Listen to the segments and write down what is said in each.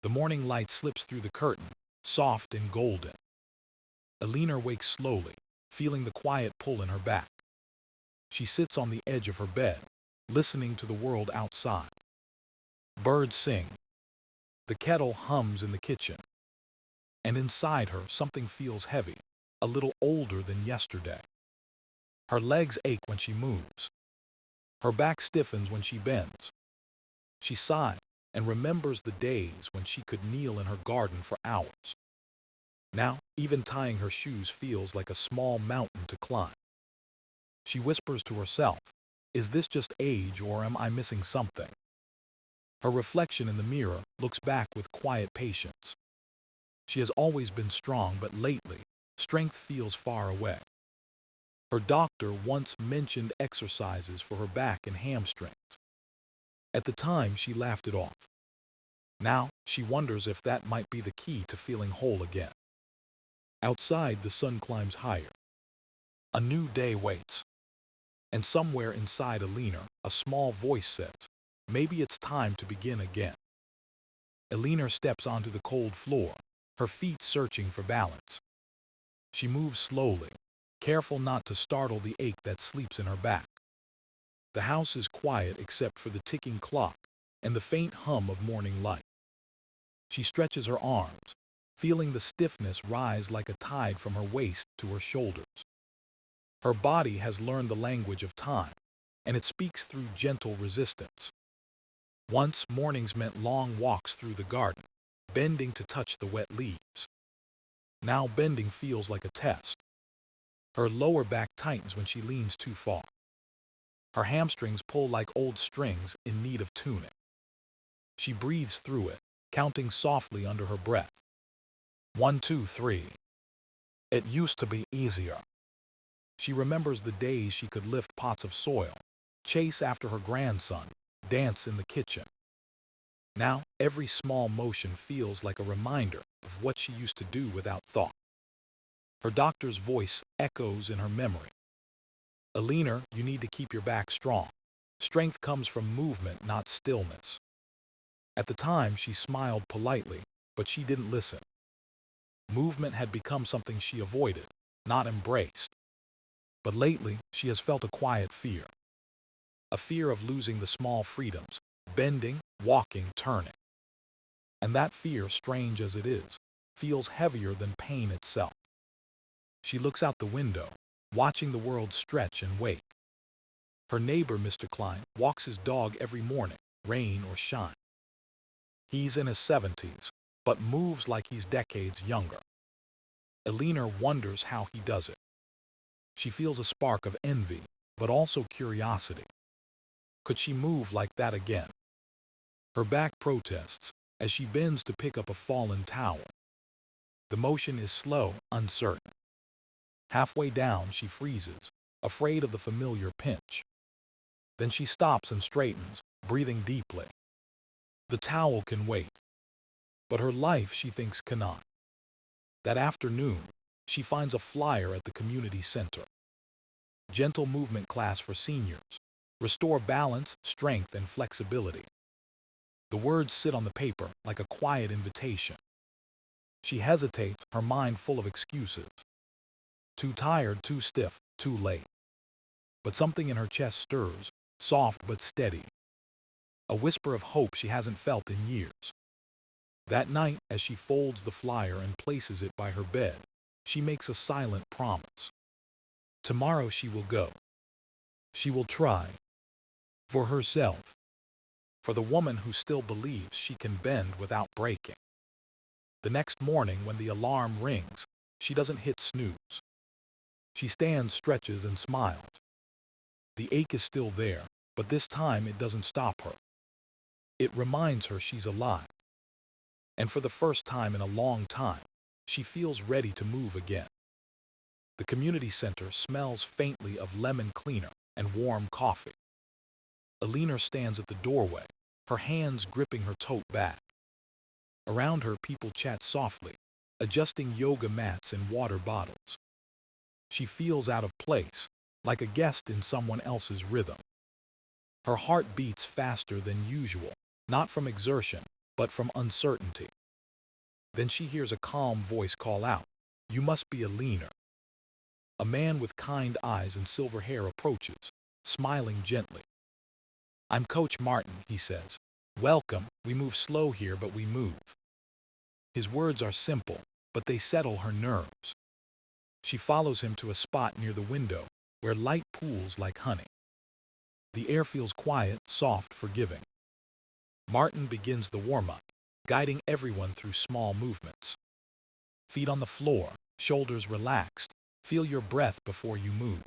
The morning light slips through the curtain, soft and golden. Eleanor wakes slowly, feeling the quiet pull in her back. She sits on the edge of her bed, listening to the world outside. Birds sing. The kettle hums in the kitchen. And inside her, something feels heavy, a little older than yesterday. Her legs ache when she moves. Her back stiffens when she bends. She sighs and remembers the days when she could kneel in her garden for hours. Now, even tying her shoes feels like a small mountain to climb. She whispers to herself, "Is this just age, or am I missing something?" Her reflection in the mirror looks back with quiet patience. She has always been strong, but lately, strength feels far away. Her doctor once mentioned exercises for her back and hamstrings. At the time, she laughed it off. Now, she wonders if that might be the key to feeling whole again. Outside, the sun climbs higher. A new day waits. And somewhere inside Eleanor, a small voice says, "Maybe it's time to begin again." Eleanor steps onto the cold floor, her feet searching for balance. She moves slowly, careful not to startle the ache that sleeps in her back. The house is quiet except for the ticking clock and the faint hum of morning light. She stretches her arms, feeling the stiffness rise like a tide from her waist to her shoulders. Her body has learned the language of time, and it speaks through gentle resistance. Once, mornings meant long walks through the garden, bending to touch the wet leaves. Now bending feels like a test. Her lower back tightens when she leans too far. Her hamstrings pull like old strings in need of tuning. She breathes through it, counting softly under her breath. 1, 2, 3. It used to be easier. She remembers the days she could lift pots of soil, chase after her grandson, dance in the kitchen. Now, every small motion feels like a reminder of what she used to do without thought. Her doctor's voice echoes in her memory. "Eleanor, you need to keep your back strong. Strength comes from movement, not stillness." At the time, she smiled politely, but she didn't listen. Movement had become something she avoided, not embraced. But lately, she has felt a quiet fear. A fear of losing the small freedoms, bending, walking, turning. And that fear, strange as it is, feels heavier than pain itself. She looks out the window, watching the world stretch and wake. Her neighbor, Mr. Klein, walks his dog every morning, rain or shine. He's in his 70s, but moves like he's decades younger. Eleanor wonders how he does it. She feels a spark of envy, but also curiosity. Could she move like that again? Her back protests as she bends to pick up a fallen towel. The motion is slow, uncertain. Halfway down, she freezes, afraid of the familiar pinch. Then she stops and straightens, breathing deeply. The towel can wait, but her life, she thinks, cannot. That afternoon, she finds a flyer at the community center. Gentle movement class for seniors. Restore balance, strength, and flexibility. The words sit on the paper like a quiet invitation. She hesitates, her mind full of excuses. Too tired, too stiff, too late. But something in her chest stirs, soft but steady. A whisper of hope she hasn't felt in years. That night, as she folds the flyer and places it by her bed, she makes a silent promise. Tomorrow she will go. She will try. For herself. For the woman who still believes she can bend without breaking. The next morning, when the alarm rings, she doesn't hit snooze. She stands, stretches, and smiles. The ache is still there, but this time it doesn't stop her. It reminds her she's alive. And for the first time in a long time, she feels ready to move again. The community center smells faintly of lemon cleaner and warm coffee. Eleanor stands at the doorway, her hands gripping her tote bag. Around her, people chat softly, adjusting yoga mats and water bottles. She feels out of place, like a guest in someone else's rhythm. Her heart beats faster than usual, not from exertion, but from uncertainty. Then she hears a calm voice call out, "You must be Eleanor." A man with kind eyes and silver hair approaches, smiling gently. "I'm Coach Martin," he says. "Welcome. We move slow here, but we move." His words are simple, but they settle her nerves. She follows him to a spot near the window where light pools like honey. The air feels quiet, soft, forgiving. Martin begins the warm-up, guiding everyone through small movements. Feet on the floor, shoulders relaxed. Feel your breath before you move.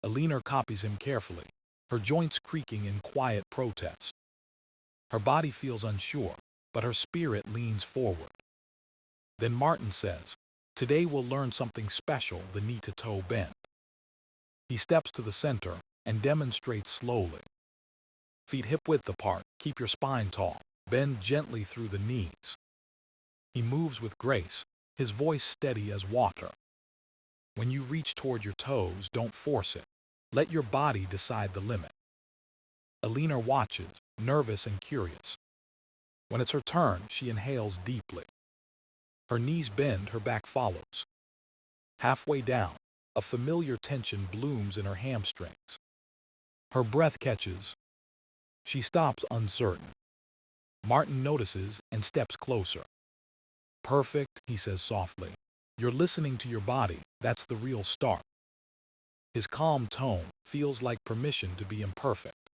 Eleanor copies him carefully, her joints creaking in quiet protest. Her body feels unsure, but her spirit leans forward. Then Martin says, "Today we'll learn something special, the knee-to-toe bend." He steps to the center and demonstrates slowly. Feet hip-width apart, keep your spine tall, bend gently through the knees. He moves with grace, his voice steady as water. When you reach toward your toes, don't force it. Let your body decide the limit. Eleanor watches, nervous and curious. When it's her turn, she inhales deeply. Her knees bend, her back follows. Halfway down, a familiar tension blooms in her hamstrings. Her breath catches. She stops uncertain. Martin notices and steps closer. "Perfect," he says softly. "You're listening to your body. That's the real start." His calm tone feels like permission to be imperfect.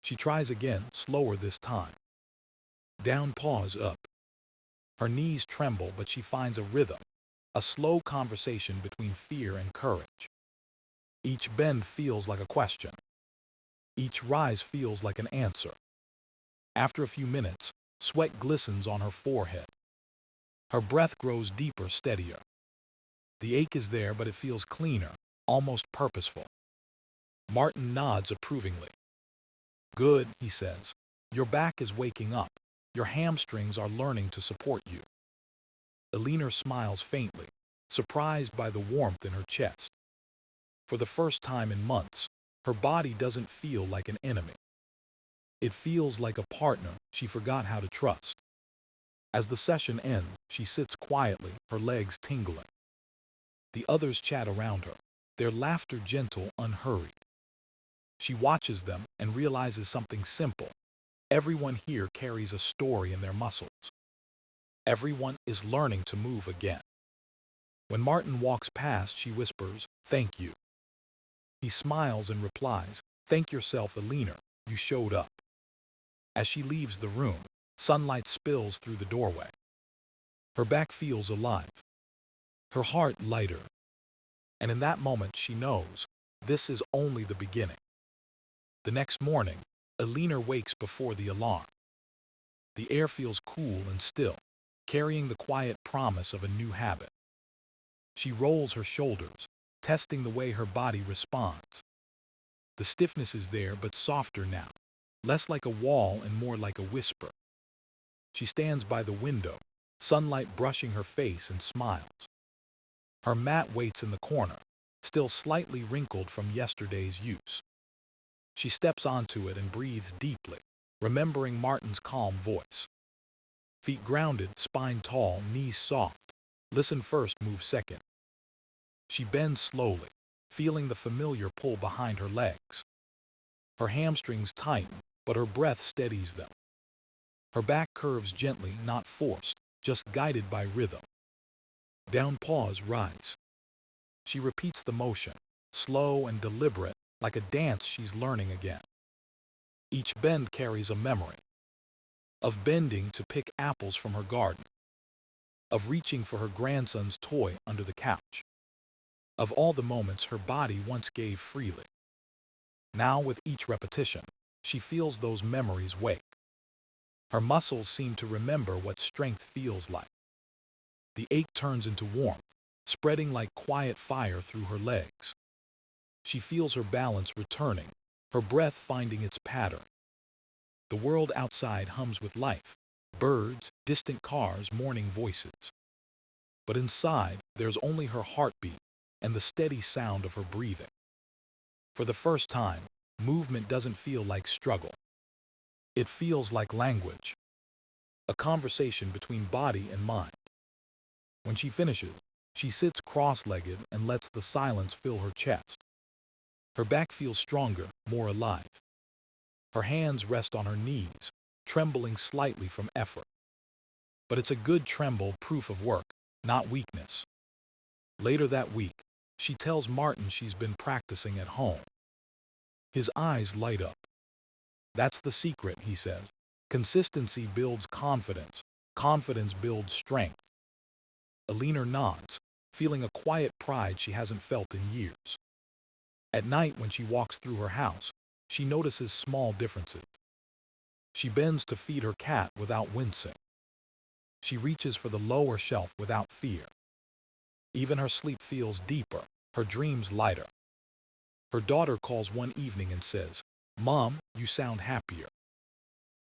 She tries again, slower this time. Down, pause, up. Her knees tremble, but she finds a rhythm, a slow conversation between fear and courage. Each bend feels like a question. Each rise feels like an answer. After a few minutes, sweat glistens on her forehead. Her breath grows deeper, steadier. The ache is there, but it feels cleaner, almost purposeful. Martin nods approvingly. "Good," he says. "Your back is waking up. Your hamstrings are learning to support you." Eleanor smiles faintly, surprised by the warmth in her chest. For the first time in months, her body doesn't feel like an enemy. It feels like a partner she forgot how to trust. As the session ends, she sits quietly, her legs tingling. The others chat around her, their laughter gentle, unhurried. She watches them and realizes something simple. Everyone here carries a story in their muscles. Everyone is learning to move again. When Martin walks past, she whispers, "Thank you." He smiles and replies, "Thank yourself, Eleanor. You showed up." As she leaves the room, sunlight spills through the doorway. Her back feels alive, her heart lighter. And in that moment, she knows this is only the beginning. The next morning, Eleanor wakes before the alarm. The air feels cool and still, carrying the quiet promise of a new habit. She rolls her shoulders, testing the way her body responds. The stiffness is there, but softer now, less like a wall and more like a whisper. She stands by the window, sunlight brushing her face, and smiles. Her mat waits in the corner, still slightly wrinkled from yesterday's use. She steps onto it and breathes deeply, remembering Martin's calm voice. Feet grounded, spine tall, knees soft. Listen first, move second. She bends slowly, feeling the familiar pull behind her legs. Her hamstrings tighten, but her breath steadies them. Her back curves gently, not forced, just guided by rhythm. Down, pause, rise. She repeats the motion, slow and deliberate, like a dance she's learning again. Each bend carries a memory. Of bending to pick apples from her garden. Of reaching for her grandson's toy under the couch. Of all the moments her body once gave freely. Now, with each repetition, she feels those memories wake. Her muscles seem to remember what strength feels like. The ache turns into warmth, spreading like quiet fire through her legs. She feels her balance returning, her breath finding its pattern. The world outside hums with life, birds, distant cars, morning voices. But inside, there's only her heartbeat and the steady sound of her breathing. For the first time, movement doesn't feel like struggle. It feels like language. a conversation between body and mind. When she finishes, she sits cross-legged and lets the silence fill her chest. Her back feels stronger, more alive. Her hands rest on her knees, trembling slightly from effort. But it's a good tremble, proof of work, not weakness. Later that week, she tells Martin she's been practicing at home. His eyes light up. That's the secret, he says. Consistency builds confidence. Confidence builds strength. Eleanor nods, feeling a quiet pride she hasn't felt in years. At night, when she walks through her house, she notices small differences. She bends to feed her cat without wincing. She reaches for the lower shelf without fear. Even her sleep feels deeper, her dreams lighter. Her daughter calls one evening and says, "Mom, you sound happier."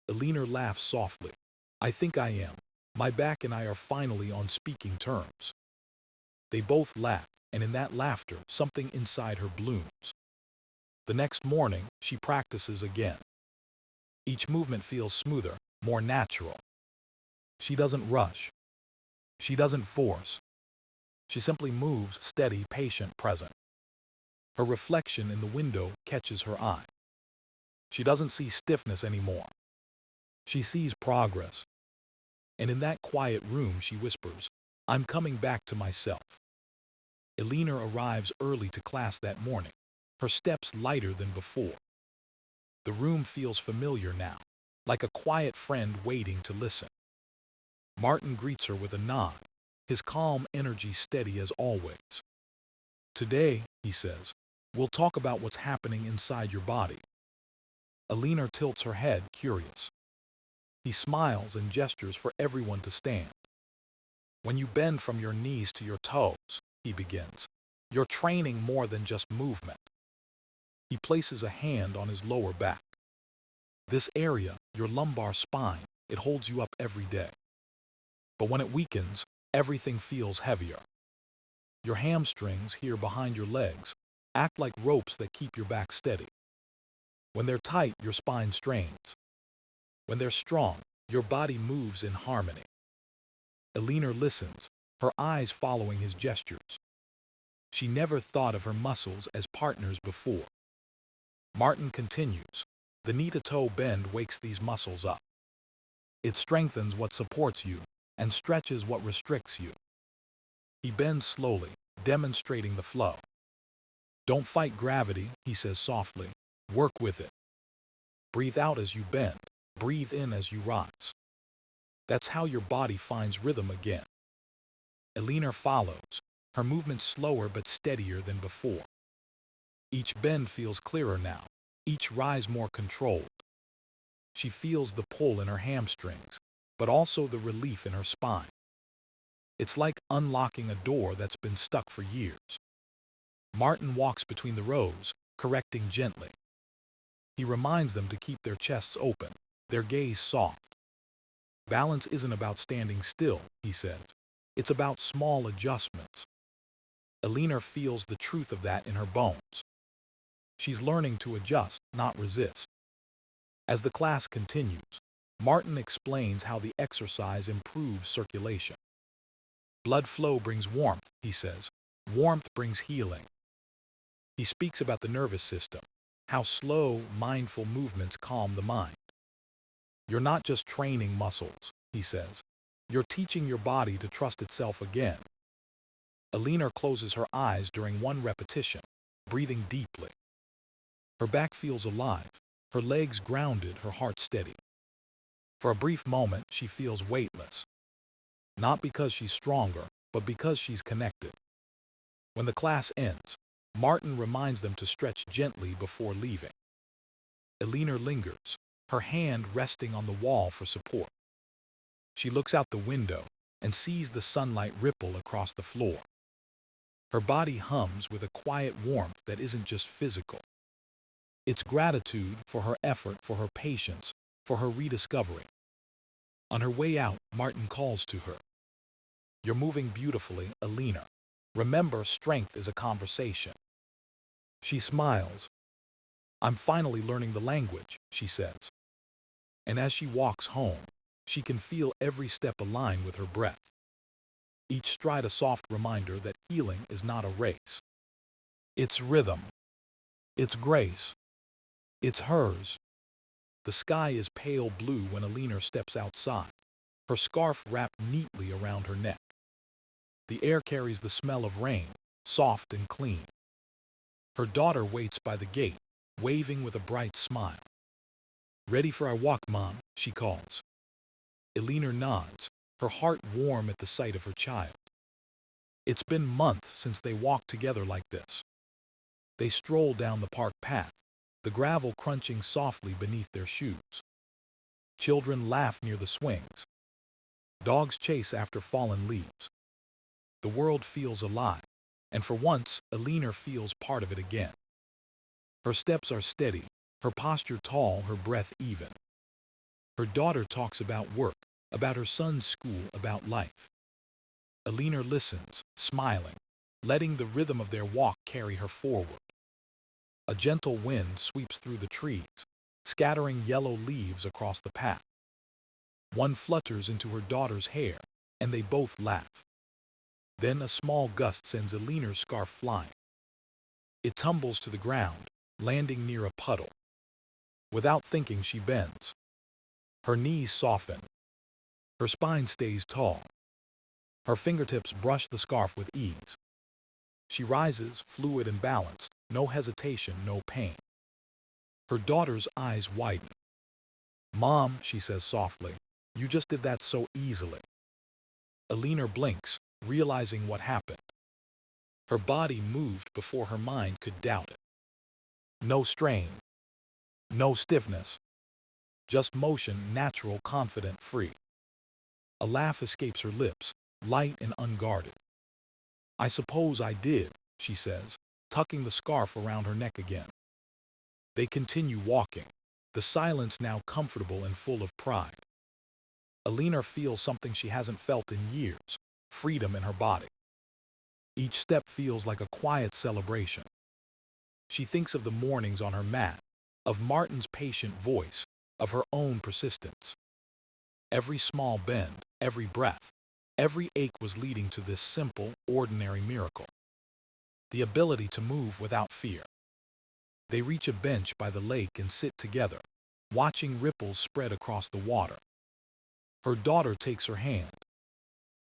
Eleanor laughs softly. "I think I am. My back and I are finally on speaking terms." They both laugh, and in that laughter, something inside her blooms. The next morning, she practices again. Each movement feels smoother, more natural. She doesn't rush. She doesn't force. She simply moves, steady, patient, present. Her reflection in the window catches her eye. She doesn't see stiffness anymore. She sees progress. And in that quiet room, she whispers, "I'm coming back to myself." Eleanor arrives early to class that morning, her steps lighter than before. The room feels familiar now, like a quiet friend waiting to listen. Martin greets her with a nod, his calm energy steady as always. "Today," he says, "we'll talk about what's happening inside your body." Eleanor tilts her head, curious. He smiles and gestures for everyone to stand. "When you bend from your knees to your toes," he begins, "you're training more than just movement." He places a hand on his lower back. "This area, your lumbar spine, it holds you up every day. But when it weakens, everything feels heavier. Your hamstrings here behind your legs act like ropes that keep your back steady. When they're tight, your spine strains. When they're strong, your body moves in harmony." Eleanor listens, her eyes following his gestures. She never thought of her muscles as partners before. Martin continues, "The knee-to-toe bend wakes these muscles up. It strengthens what supports you and stretches what restricts you." He bends slowly, demonstrating the flow. "Don't fight gravity," he says softly. "Work with it. Breathe out as you bend. Breathe in as you rise. That's how your body finds rhythm again." Eleanor follows, her movement slower but steadier than before. Each bend feels clearer now, each rise more controlled. She feels the pull in her hamstrings, but also the relief in her spine. It's like unlocking a door that's been stuck for years. Martin walks between the rows, correcting gently. He reminds them to keep their chests open, their gaze soft. "Balance isn't about standing still," he says. "It's about small adjustments." Eleanor feels the truth of that in her bones. She's learning to adjust, not resist. As the class continues, Martin explains how the exercise improves circulation. "Blood flow brings warmth," he says. "Warmth brings healing." He speaks about the nervous system, how slow, mindful movements calm the mind. "You're not just training muscles," he says. "You're teaching your body to trust itself again." Eleanor closes her eyes during one repetition, breathing deeply. Her back feels alive, her legs grounded, her heart steady. For a brief moment, she feels weightless. Not because she's stronger, but because she's connected. When the class ends, Martin reminds them to stretch gently before leaving. Eleanor lingers, her hand resting on the wall for support. She looks out the window and sees the sunlight ripple across the floor. Her body hums with a quiet warmth that isn't just physical. It's gratitude for her effort, for her patience, for her rediscovering. On her way out, Martin calls to her. "You're moving beautifully, Eleanor. Remember, strength is a conversation." She smiles. "I'm finally learning the language," she says. And as she walks home, She can feel every step align with her breath. Each stride a soft reminder that healing is not a race. It's rhythm. It's grace. It's hers. The sky is pale blue when Eleanor steps outside, her scarf wrapped neatly around her neck. The air carries the smell of rain, soft and clean. Her daughter waits by the gate, waving with a bright smile. "Ready for our walk, Mom?" she calls. Eleanor nods, her heart warm at the sight of her child. It's been months since they walked together like this. They stroll down the park path, the gravel crunching softly beneath their shoes. Children laugh near the swings. Dogs chase after fallen leaves. The world feels alive, and for once, Eleanor feels part of it again. Her steps are steady, her posture tall, her breath even. Her daughter talks about work, about her son's school, about life. Eleanor listens, smiling, letting the rhythm of their walk carry her forward. A gentle wind sweeps through the trees, scattering yellow leaves across the path. One flutters into her daughter's hair, and they both laugh. Then a small gust sends Eleanor's scarf flying. It tumbles to the ground, landing near a puddle. Without thinking, she bends. Her knees soften. Her spine stays tall. Her fingertips brush the scarf with ease. She rises, fluid and balanced, no hesitation, no pain. Her daughter's eyes widen. "Mom," she says softly, "you just did that so easily." Eleanor blinks, realizing what happened. Her body moved before her mind could doubt it. No strain, no stiffness, just motion, natural, confident, free. A laugh escapes her lips, light and unguarded. "I suppose I did," she says, tucking the scarf around her neck again. They continue walking, the silence now comfortable and full of pride. Eleanor feels something she hasn't felt in years, freedom in her body. Each step feels like a quiet celebration. She thinks of the mornings on her mat, of Martin's patient voice, of her own persistence. Every small bend, every breath, every ache was leading to this simple, ordinary miracle. The ability to move without fear. They reach a bench by the lake and sit together, watching ripples spread across the water. Her daughter takes her hand.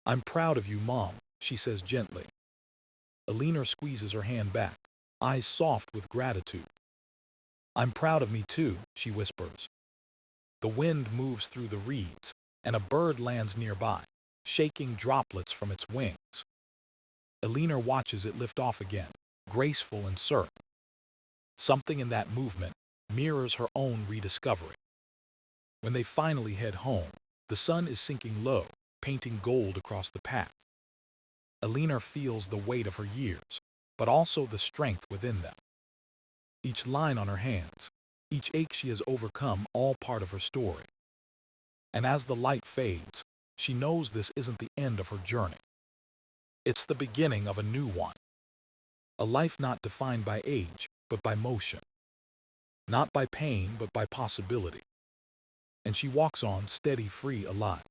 "I'm proud of you, Mom," she says gently. Eleanor squeezes her hand back, eyes soft with gratitude. "I'm proud of me too," she whispers. The wind moves through the reeds, and a bird lands nearby, shaking droplets from its wings. Eleanor watches it lift off again, graceful and certain. Something in that movement mirrors her own rediscovery. When they finally head home, the sun is sinking low, painting gold across the path. Eleanor feels the weight of her years, but also the strength within them. Each line on her hands, each ache she has overcome, all part of her story. And as the light fades, she knows this isn't the end of her journey. It's the beginning of a new one. A life not defined by age, but by motion. Not by pain, but by possibility. And she walks on, steady, free, alive.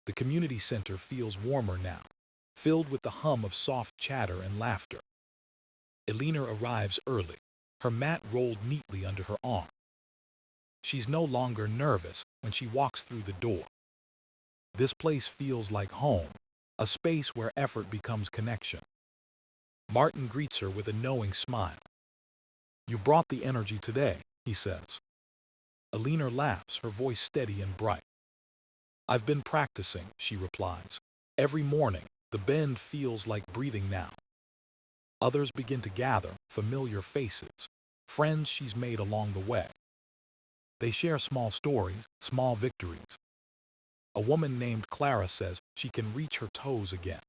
The community center feels warmer now, filled with the hum of soft chatter and laughter. Eleanor arrives early, her mat rolled neatly under her arm. She's no longer nervous when she walks through the door. This place feels like home, a space where effort becomes connection. Martin greets her with a knowing smile. "You've brought the energy today," he says. Eleanor laughs, her voice steady and bright. "I've been practicing," she replies. "Every morning, the bend feels like breathing now." Others begin to gather, familiar faces, friends she's made along the way. They share small stories, small victories. A woman named Clara says she can reach her toes again.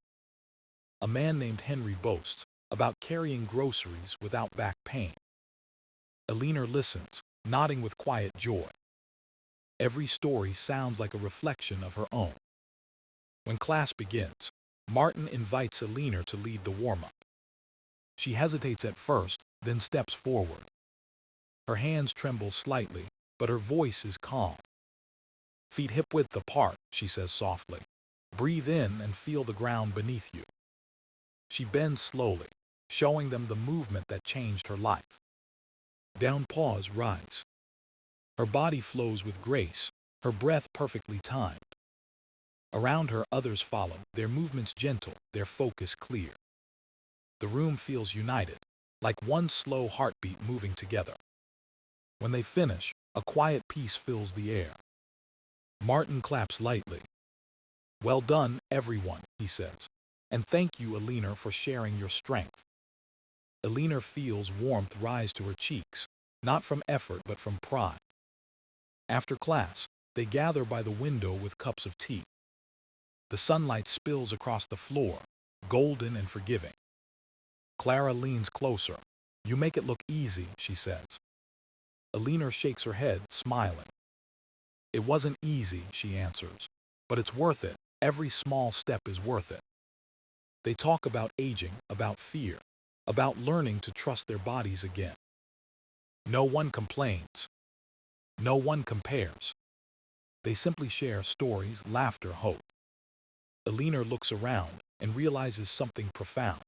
A man named Henry boasts about carrying groceries without back pain. Eleanor listens, nodding with quiet joy. Every story sounds like a reflection of her own. When class begins, Martin invites Eleanor to lead the warm-up. She hesitates at first, then steps forward. Her hands tremble slightly, but her voice is calm. Feet hip-width apart, she says softly. Breathe in and feel the ground beneath you. She bends slowly, showing them the movement that changed her life. Down, pause, rise. Her body flows with grace, her breath perfectly timed. Around her, others follow, their movements gentle, their focus clear. The room feels united, like one slow heartbeat moving together. When they finish, a quiet peace fills the air. Martin claps lightly. Well done, everyone, he says. And thank you, Eleanor, for sharing your strength. Eleanor feels warmth rise to her cheeks, not from effort but from pride. After class, they gather by the window with cups of tea. The sunlight spills across the floor, golden and forgiving. Clara leans closer. You make it look easy, she says. Eleanor shakes her head, smiling. It wasn't easy, she answers, but it's worth it. Every small step is worth it. They talk about aging, about fear, about learning to trust their bodies again. No one complains. No one compares. They simply share stories, laughter, hope. Eleanor looks around and realizes something profound.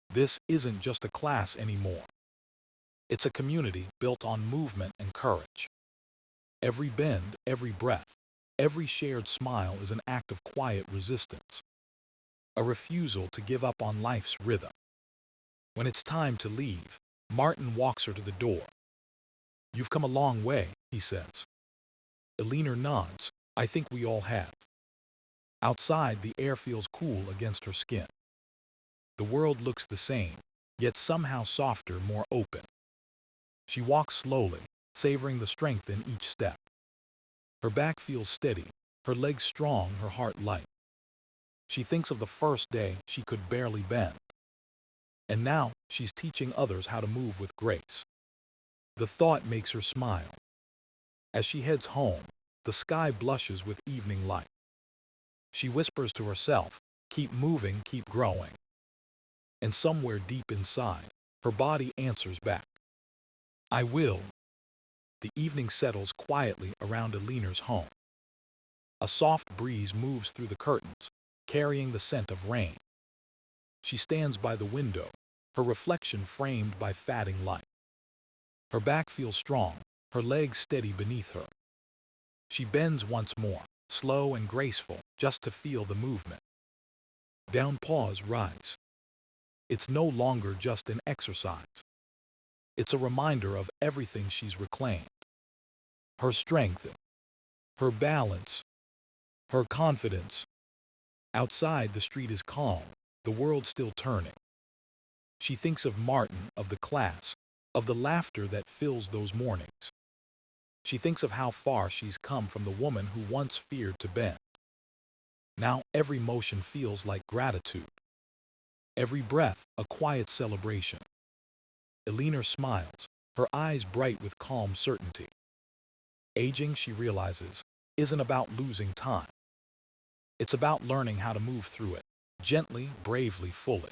This isn't just a class anymore. It's a community built on movement and courage. Every bend, every breath, every shared smile is an act of quiet resistance, a refusal to give up on life's rhythm. When it's time to leave, Martin walks her to the door. You've come a long way, he says. Eleanor nods. I think we all have. Outside, the air feels cool against her skin. The world looks the same, yet somehow softer, more open. She walks slowly, savoring the strength in each step. Her back feels steady, her legs strong, her heart light. She thinks of the first day she could barely bend. And now she's teaching others how to move with grace. The thought makes her smile. As she heads home, the sky blushes with evening light. She whispers to herself, keep moving, keep growing. And somewhere deep inside, her body answers back. I will. The evening settles quietly around Eleanor's home. A soft breeze moves through the curtains, carrying the scent of rain. She stands by the window, her reflection framed by fading light. Her back feels strong, her legs steady beneath her. She bends once more, slow and graceful, just to feel the movement. Down, pause, rise. It's no longer just an exercise. It's a reminder of everything she's reclaimed. Her strength, her balance, her confidence. Outside, the street is calm, the world still turning. She thinks of Martin, of the class, of the laughter that fills those mornings. She thinks of how far she's come from the woman who once feared to bend. Now every motion feels like gratitude. Every breath, a quiet celebration. Eleanor smiles, her eyes bright with calm certainty. Aging, she realizes, isn't about losing time. It's about learning how to move through it, gently, bravely, fully.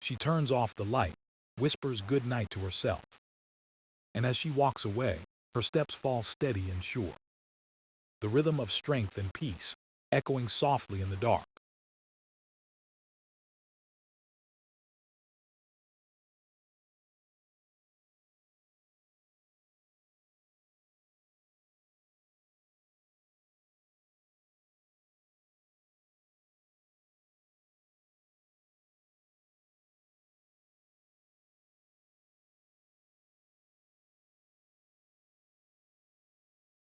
She turns off the light, whispers good night to herself. And as she walks away, her steps fall steady and sure. The rhythm of strength and peace, echoing softly in the dark.